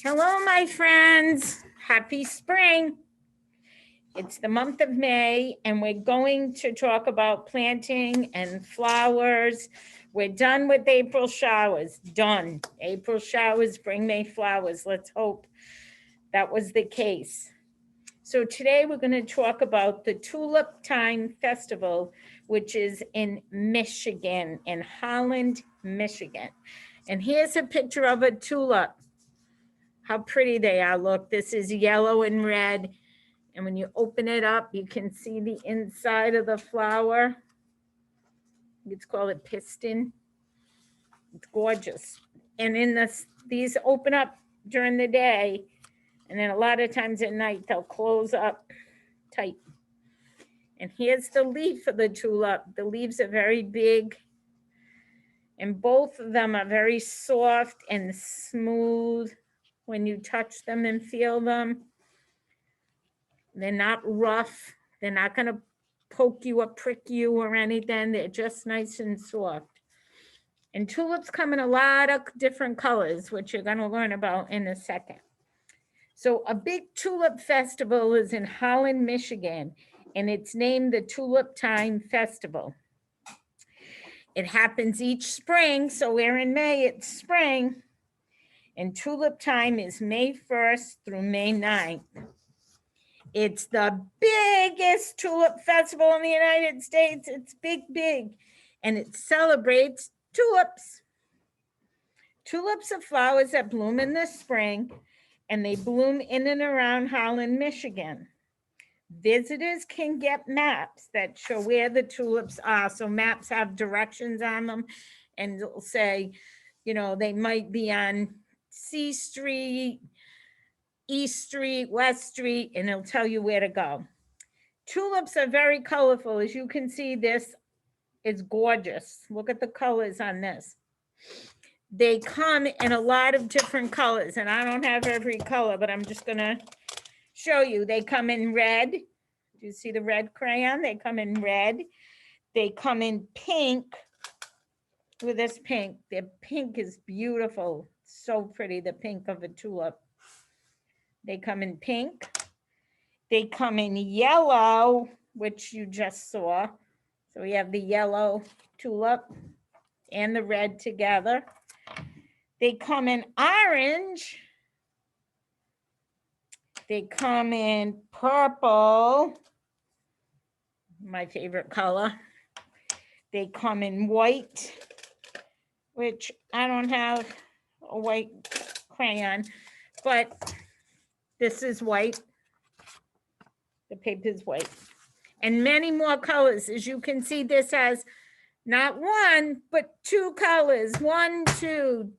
Hello, my friends. Happy spring. It's the month of May, and we're going to talk about planting and flowers. We're done with April showers. Done. April showers bring May flowers. Let's hope that was the case. So today we're going to talk about the Tulip Time Festival, which is in Michigan, in Holland, Michigan. And here's a picture of a tulip. How pretty they are. Look, this is yellow and red. And when you open it up, you can see the inside of the flower. It's called a piston. It's gorgeous. And in this, these open up during the day. And then a lot of times at night, they'll close up tight. And here's the leaf of the tulip. The leaves are very big. And both of them are very soft and smooth when you touch them and feel them. They're not rough. They're not going to poke you or prick you or anything. They're just nice and soft. And tulips come in a lot of different colors, which you're going to learn about in a second. So a big tulip festival is in Holland, Michigan, and it's named the Tulip Time Festival. It happens each spring, so we're in May, it's spring. And tulip time is May 1st through May 9th. It's the biggest tulip festival in the United States. It's big, big. And it celebrates tulips. Tulips are flowers that bloom in the spring, and they bloom in and around Holland, Michigan. Visitors can get maps that show where the tulips are. So maps have directions on them, and it'll say, you know, they might be on C Street, East Street, West Street, and it'll tell you where to go. Tulips are very colorful. As you can see, this is gorgeous. Look at the colors on this. They come in a lot of different colors, and I don't have every color, but I'm just going to show you. They come in red. Do you see the red crayon? They come in red. They come in pink. Look at this pink. The pink is beautiful. So pretty, the pink of a tulip. They come in pink. They come in yellow, which you just saw. So we have the yellow tulip and the red together. They come in orange. They come in purple, my favorite color. They come in white, which I don't have a white crayon, but this is white. The paper is white. And many more colors. As you can see, this has not one, but two colors.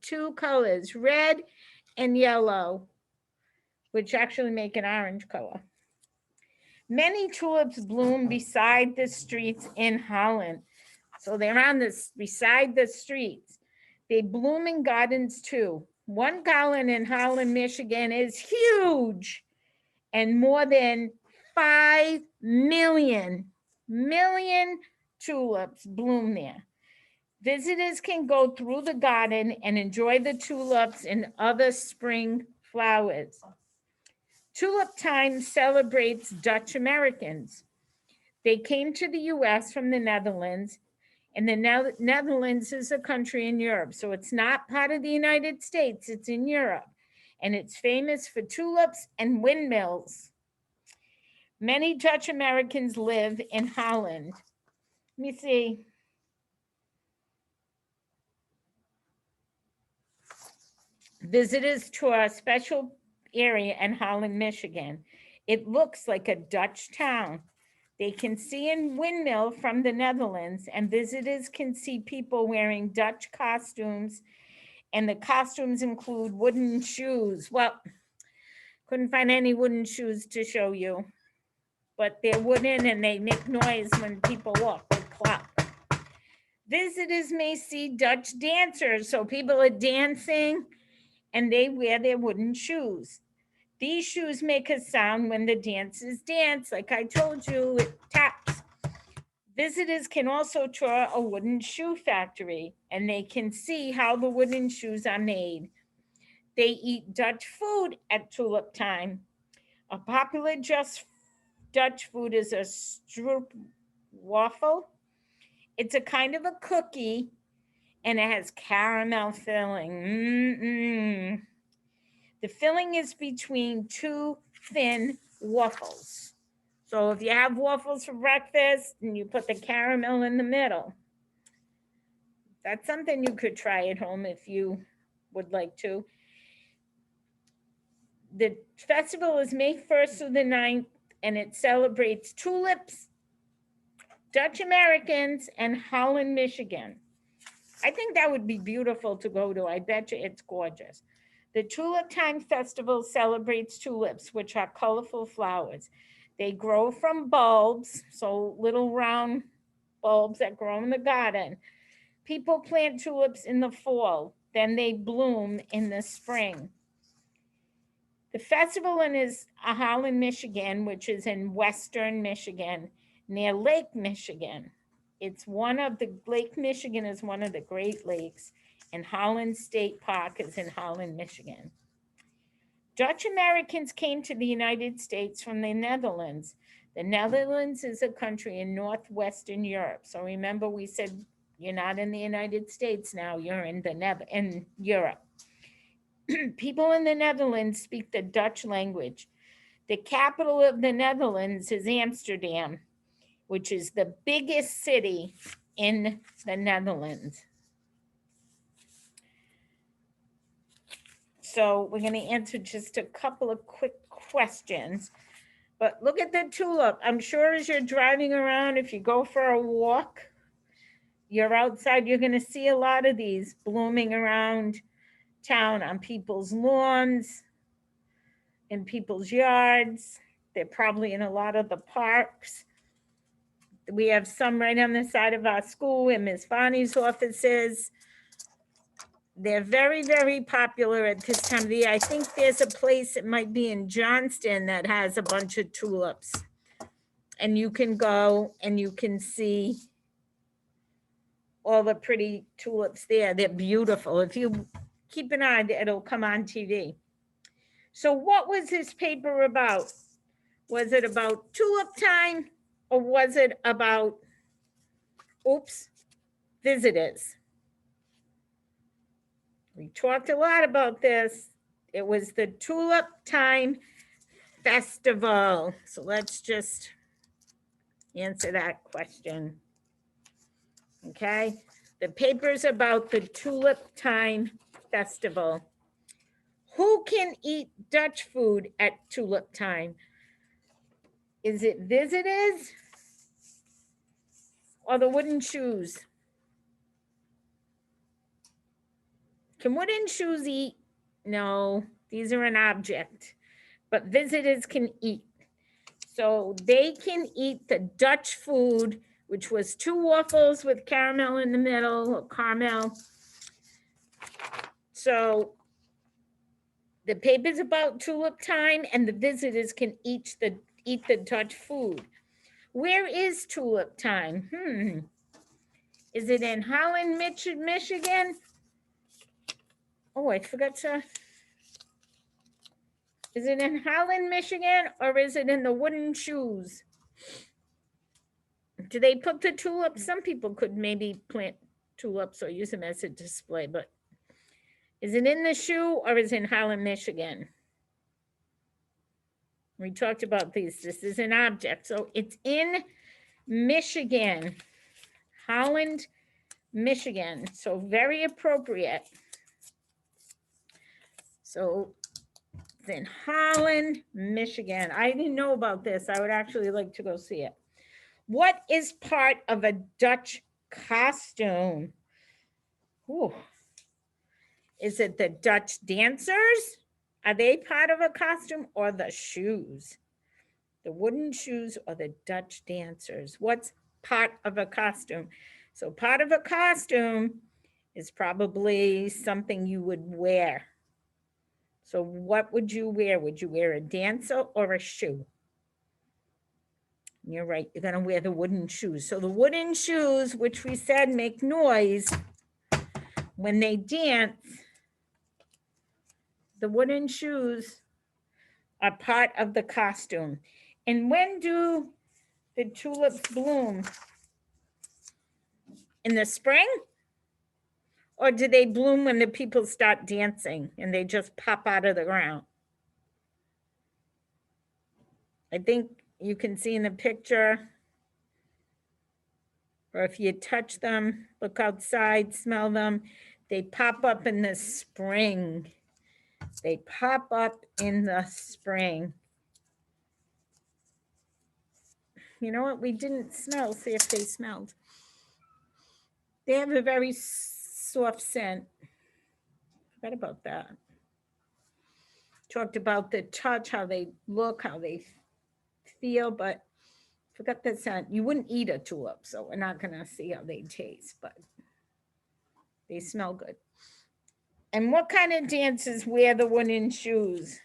Two colors, red and yellow, which actually make an orange color. Many tulips bloom beside the streets in Holland. So they're on this beside the streets. They bloom in gardens too. One garden in Holland, Michigan is huge, and more than 5 million tulips bloom there. Visitors can go through the garden and enjoy the tulips and other spring flowers. Tulip Time celebrates Dutch Americans. They came to the US from the Netherlands, and the Netherlands is a country in Europe. So it's not part of the United States, it's in Europe. And it's famous for tulips and windmills. Many Dutch Americans live in Holland. Let me see. Visitors tour a special area in Holland, Michigan. It looks like a Dutch town. They can see a windmill from the Netherlands, and visitors can see people wearing Dutch costumes, and the costumes include wooden shoes. Well, couldn't find any wooden shoes to show you, but they're wooden and they make noise when people walk, they clap. Visitors may see Dutch dancers, so people are dancing and they wear their wooden shoes. These shoes make a sound when the dancers dance. Like I told you, it taps. Visitors can also tour a wooden shoe factory, and they can see how the wooden shoes are made. They eat Dutch food at tulip time. A popular just Dutch food is a stroop waffle. It's a kind of a cookie and it has caramel filling. Mm-mm. The filling is between two thin waffles. So if you have waffles for breakfast and you put the caramel in the middle, that's something you could try at home if you would like to. The festival is May 1st through the 9th, and it celebrates tulips, Dutch Americans, and Holland, Michigan. I think that would be beautiful to go to. I bet you it's gorgeous. The Tulip Time Festival celebrates tulips, which are colorful flowers. They grow from bulbs, so little round bulbs that grow in the garden. People plant tulips in the fall, then they bloom in the spring. The festival is Holland, Michigan, which is in western Michigan, near Lake Michigan. Lake Michigan is one of the Great Lakes, and Holland State Park is in Holland, Michigan. Dutch Americans came to the United States from the Netherlands. The Netherlands is a country in northwestern Europe. So remember, we said you're not in the United States now, you're in Europe. People in the Netherlands speak the Dutch language. The capital of the Netherlands is Amsterdam, which is the biggest city in the Netherlands. So we're going to answer just a couple of quick questions. But look at the tulip. I'm sure as you're driving around, if you go for a walk, you're outside, you're going to see a lot of these blooming around town on people's lawns, in people's yards. They're probably in a lot of the parks. We have some right on the side of our school where Ms. Bonnie's office is. They're very, very popular at this time of the year. I think there's a place, it might be in Johnston, that has a bunch of tulips. And you can go and you can see all the pretty tulips there. They're beautiful. If you keep an eye, it'll come on TV. So what was this paper about? Was it about tulip time, or was it about, visitors? We talked a lot about this. It was the Tulip Time Festival. So let's just answer that question. Okay, the paper's about the Tulip Time Festival. Who can eat Dutch food at tulip time? Is it visitors or the wooden shoes? Can wooden shoes eat? No, these are an object, but visitors can eat. So they can eat the Dutch food, which was two waffles with caramel in the middle, or caramel. So the paper's about tulip time, and the visitors can eat the Dutch food. Where is tulip time? Is it in Holland, Michigan? Oh, I forgot to. Is it in Holland, Michigan, or is it in the wooden shoes? Do they put the tulips? Some people could maybe plant tulips or use them as a display, but is it in the shoe or is it in Holland, Michigan? We talked about these. This is an object. So it's in Michigan, Holland, Michigan. So very appropriate. So it's in Holland, Michigan. I didn't know about this. I would actually like to go see it. What is part of a Dutch costume? Ooh. Is it the Dutch dancers? Are they part of a costume, or the shoes? The wooden shoes or the Dutch dancers? What's part of a costume? So part of a costume is probably something you would wear. So what would you wear? Would you wear a dancer or a shoe? You're right, you're gonna wear the wooden shoes. So the wooden shoes, which we said make noise when they dance, the wooden shoes are part of the costume. And when do the tulips bloom? In the spring? Or do they bloom when the people start dancing and they just pop out of the ground? I think you can see in the picture, or if you touch them, look outside, smell them, they pop up in the spring. They pop up in the spring. You know what? We didn't smell. See if they smelled. They have a very soft scent. Forgot about that. Talked about the touch, how they look, how they feel, but forgot the scent. You wouldn't eat a tulip, so we're not going to see how they taste, but they smell good. And what kind of dancers wear the wooden shoes?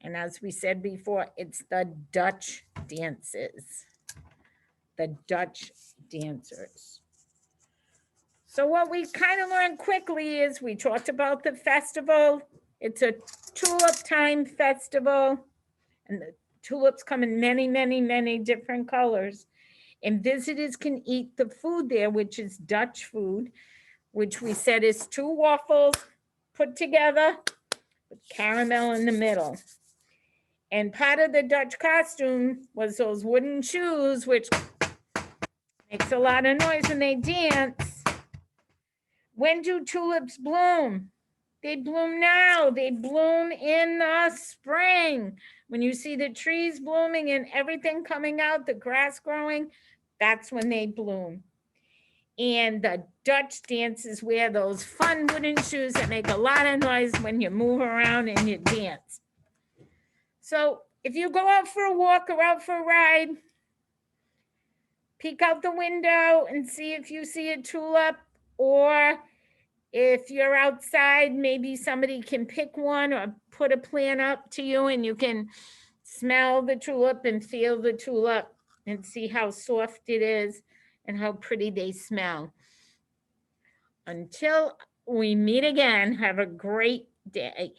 And as we said before, it's the Dutch dances. The Dutch dancers. So what we kind of learned quickly is we talked about the festival. It's a tulip time festival. And the tulips come in many, many, many different colors. And visitors can eat the food there, which is Dutch food, which we said is 2 waffles put together with caramel in the middle. And part of the Dutch costume was those wooden shoes, which makes a lot of noise when they dance. When do tulips bloom? They bloom now. They bloom in the spring. When you see the trees blooming and everything coming out, the grass growing, that's when they bloom. And the Dutch dancers wear those fun wooden shoes that make a lot of noise when you move around and you dance. So if you go out for a walk or out for a ride, peek out the window and see if you see a tulip, or if you're outside, maybe somebody can pick one or put a plant up to you and you can smell the tulip and feel the tulip and see how soft it is and how pretty they smell. Until we meet again, have a great day.